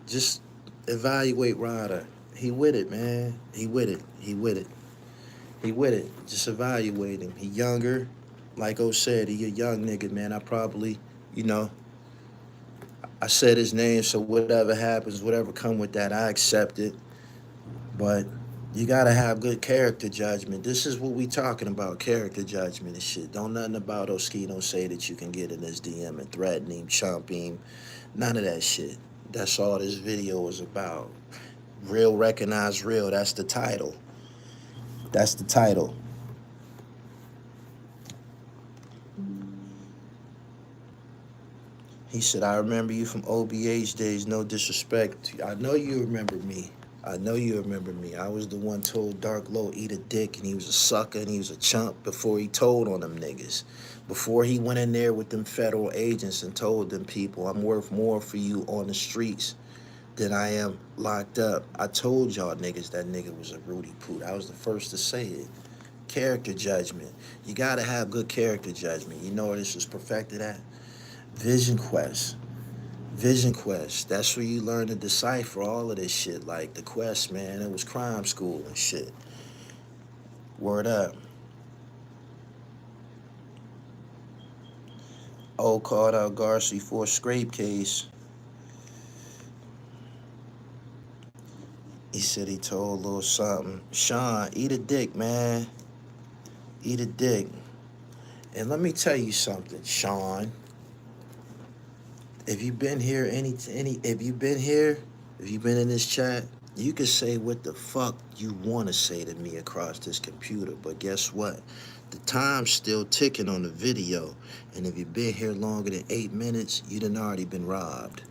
Just evaluate Ryder. He with it, man. He with it. He with it. He with it. Just evaluate him. He younger. Like O said, he a young nigga, man. I probably, you know, I said his name, so whatever happens, whatever come with that, I accept it. But you gotta have good character judgment. This is what we talking about, character judgment and shit. Don't nothing about Oschino say that you can get in his DM and threaten him, chump him. None of that shit. That's all this video is about. Real recognize real. That's the title. That's the title. He said, I remember you from OBH days, no disrespect. I know you remember me. I know you remember me. I was the one told Dark Low eat a dick, and he was a sucker and he was a chump before he told on them niggas. Before he went in there with them federal agents and told them people, I'm worth more for you on the streets than I am locked up. I told y'all niggas that nigga was a Rudy Poot. I was the first to say it. Character judgment. You gotta have good character judgment. You know where this was perfected at? Vision Quest. Vision Quest. That's where you learn to decipher all of this shit. Like the Quest, man, it was crime school and shit. Word up. Old called out Garcy for a scrape case. He said he told a little something. Sean, eat a dick, man. Eat a dick. And let me tell you something, Sean. If you've been here, if you've been here, if you've been in this chat, you can say what the fuck you want to say to me across this computer. But guess what? The time's still ticking on the video. And if you've been here longer than 8 minutes, you done already been robbed.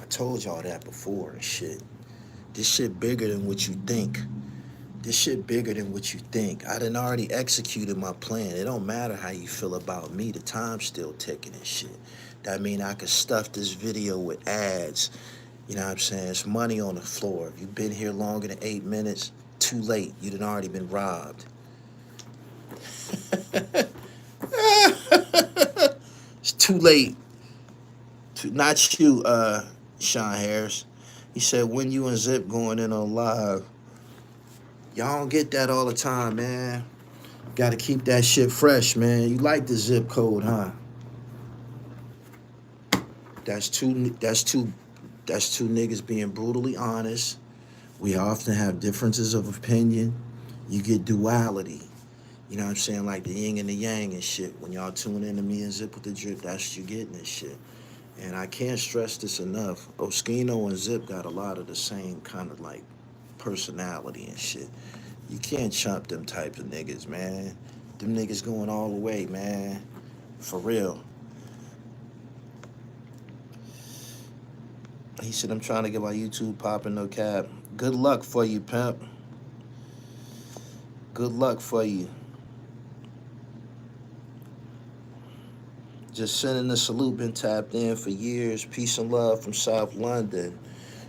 I told y'all that before and shit. This shit bigger than what you think. This shit bigger than what you think. I done already executed my plan. It don't matter how you feel about me. The time's still ticking and shit. That mean I could stuff this video with ads. You know what I'm saying? It's money on the floor. If you've been here longer than 8 minutes, too late. You done already been robbed. It's too late. Not you, Sean Harris. He said, when you and Zip going in on live. Y'all don't get that all the time, man. Gotta keep that shit fresh, man. You like the zip code, huh? That's two niggas being brutally honest. We often have differences of opinion. You get duality. You know what I'm saying? Like the yin and the yang and shit. When y'all tune in to me and Zip with the Drip, that's what you getting and shit. And I can't stress this enough. Oschino and Zip got a lot of the same kind of like personality and shit. You can't chump them types of niggas, man. Them niggas going all the way, man. For real. He said, I'm trying to get my YouTube popping, no cap. Good luck for you, pimp. Good luck for you. Just sending the salute, been tapped in for years. Peace and love from South London.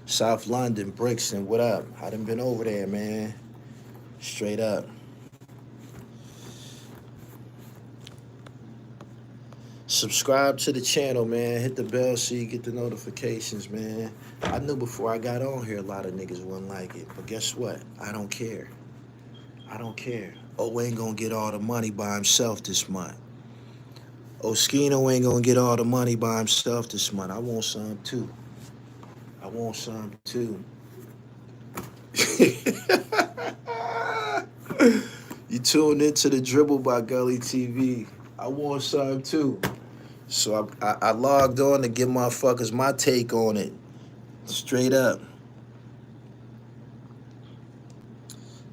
South London, Brixton, what up? I done been over there, man. Straight up. Subscribe to the channel, man. Hit the bell so you get the notifications, man. I knew before I got on here a lot of niggas wouldn't like it. But guess what? I don't care. I don't care. O ain't gonna get all the money by himself this month. Oschino ain't gonna get all the money by himself this month. I want some too. I want some too. You tuned into the Dribble by Gully TV. I want some too. So I logged on to give motherfuckers my take on it. Straight up.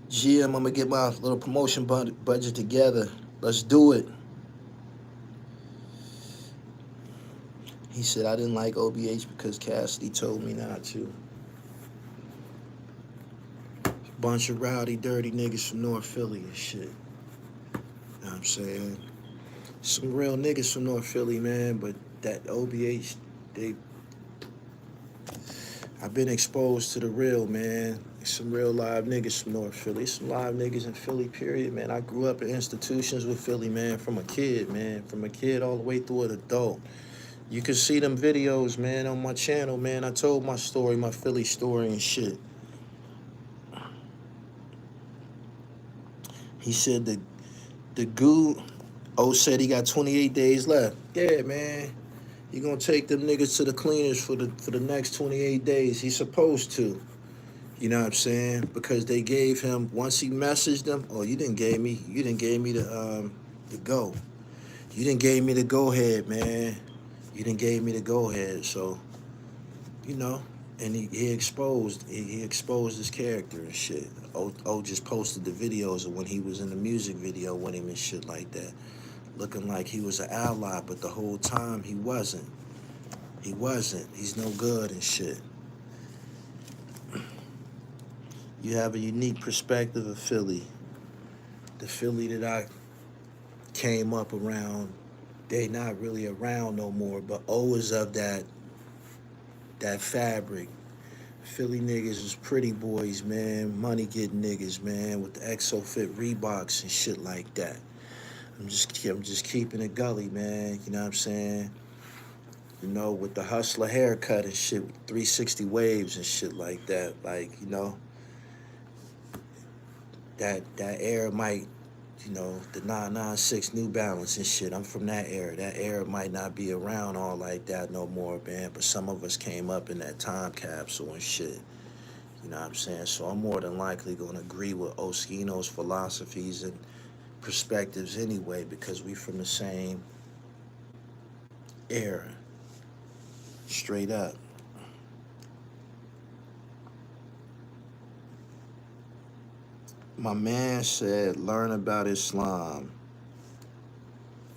GM, I'm gonna get my little promotion budget together. Let's do it. He said, I didn't like OBH because Cassidy told me not to. Bunch of rowdy, dirty niggas from North Philly and shit. You know what I'm saying? Some real niggas from North Philly, man, but that OBH, I've been exposed to the real, man. Some real live niggas from North Philly. Some live niggas in Philly, period, man. I grew up in institutions with Philly, man, from a kid, man. From a kid all the way through an adult. You can see them videos, man, on my channel, man. I told my story, my Philly story and shit. He said the goo, said he got 28 days left. Yeah, man. You gonna take them niggas to the cleaners for the next 28 days. He's supposed to. You know what I'm saying? Because they gave him, once he messaged them, you didn't give me the go. You didn't give me the go ahead, man. You didn't give me the go ahead. So, you know, and he exposed his character and shit. O just posted the videos of when he was in the music video with him and shit like that. Looking like he was an ally, but the whole time he wasn't. He wasn't. He's no good and shit. You have a unique perspective of Philly. The Philly that I came up around, they not really around no more, but O is of that fabric. Philly niggas was pretty boys, man. Money getting niggas, man, with the exo-fit Reeboks and shit like that. I'm just keeping it gully, man. You know what I'm saying? You know, with the hustler haircut and shit, with 360 waves and shit like that. Like, you know, that era might, you know, the 996 New Balance and shit. I'm from that era. That era might not be around all like that no more, man. But some of us came up in that time capsule and shit. You know what I'm saying? So I'm more than likely going to agree with Oschino's philosophies and perspectives anyway, because we from the same era. Straight up. My man said, learn about Islam.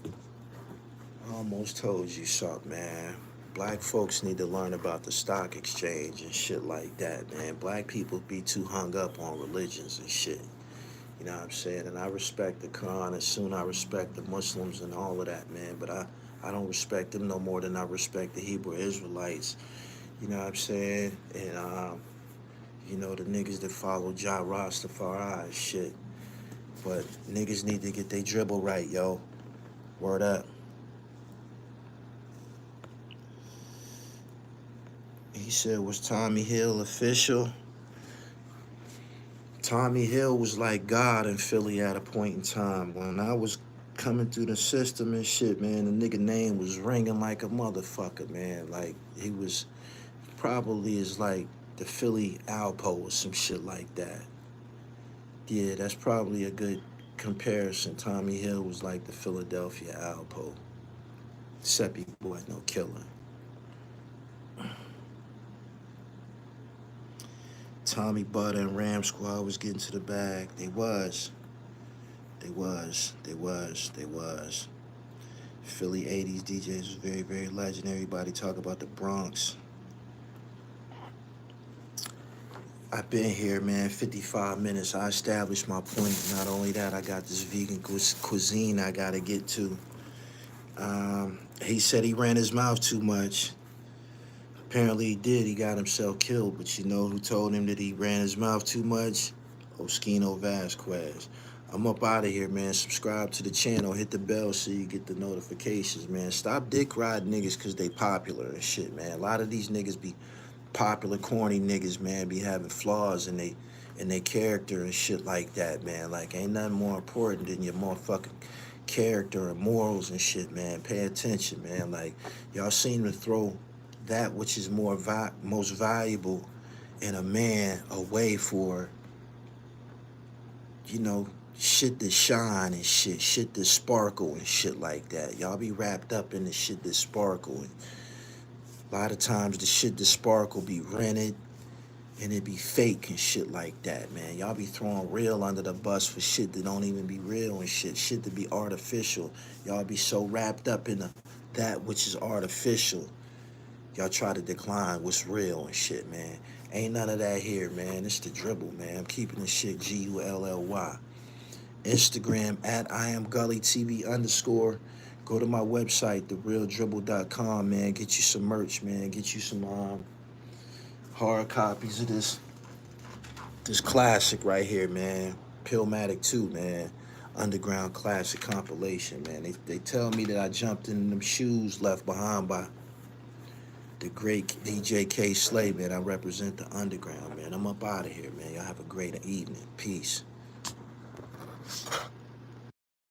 I almost told you something, man. Black folks need to learn about the stock exchange and shit like that, man. Black people be too hung up on religions and shit. You know what I'm saying? And I respect the Quran, and soon I respect the Muslims and all of that, man. But I don't respect them no more than I respect the Hebrew Israelites. You know what I'm saying? And, you know, the niggas that follow Jah Rastafari and shit. But niggas need to get their dribble right, yo. Word up. He said, was Tommy Hill official? Tommy Hill was like God in Philly at a point in time. When I was coming through the system and shit, man, the nigga name was ringing like a motherfucker, man. Like, he was probably is like the Philly Alpo or some shit like that. Yeah, that's probably a good comparison. Tommy Hill was like the Philadelphia Alpo. Seppi boy, no killer. Tommy Butter and Ram Squad was getting to the bag. They was. Philly 80s DJs was very, very legendary. Everybody talk about the Bronx. I've been here, man, 55 minutes. I established my point. Not only that, I got this vegan cuisine I got to get to. He said he ran his mouth too much. Apparently he did. He got himself killed. But you know who told him that he ran his mouth too much? Oschino Vasquez. I'm up out of here, man. Subscribe to the channel. Hit the bell so you get the notifications, man. Stop dick riding niggas because they popular and shit, man. A lot of these niggas be popular, corny niggas, man, be having flaws in they character and shit like that, man. Like, ain't nothing more important than your motherfucking character and morals and shit, man. Pay attention, man. Like, y'all seem to throw that which is most valuable in a man away for, you know, shit that shine and shit that sparkle and shit like that. Y'all be wrapped up in the shit that sparkle. And a lot of times the shit that sparkle be rented and it be fake and shit like that, man. Y'all be throwing real under the bus for shit that don't even be real and shit that be artificial. Y'all be so wrapped up in that which is artificial. Y'all try to decline what's real and shit, man. Ain't none of that here, man. It's the dribble, man. I'm keeping the shit Gully. Instagram at IamGullyTV_. Go to my website, therealdribble.com, man. Get you some merch, man. Get you some hard copies of this classic right here, man. PILLMATIC 2, man. Underground classic compilation, man. They tell me that I jumped in them shoes left behind by the great DJ K Slay, man. I represent the underground, man. I'm up out of here, man. Y'all have a great evening. Peace.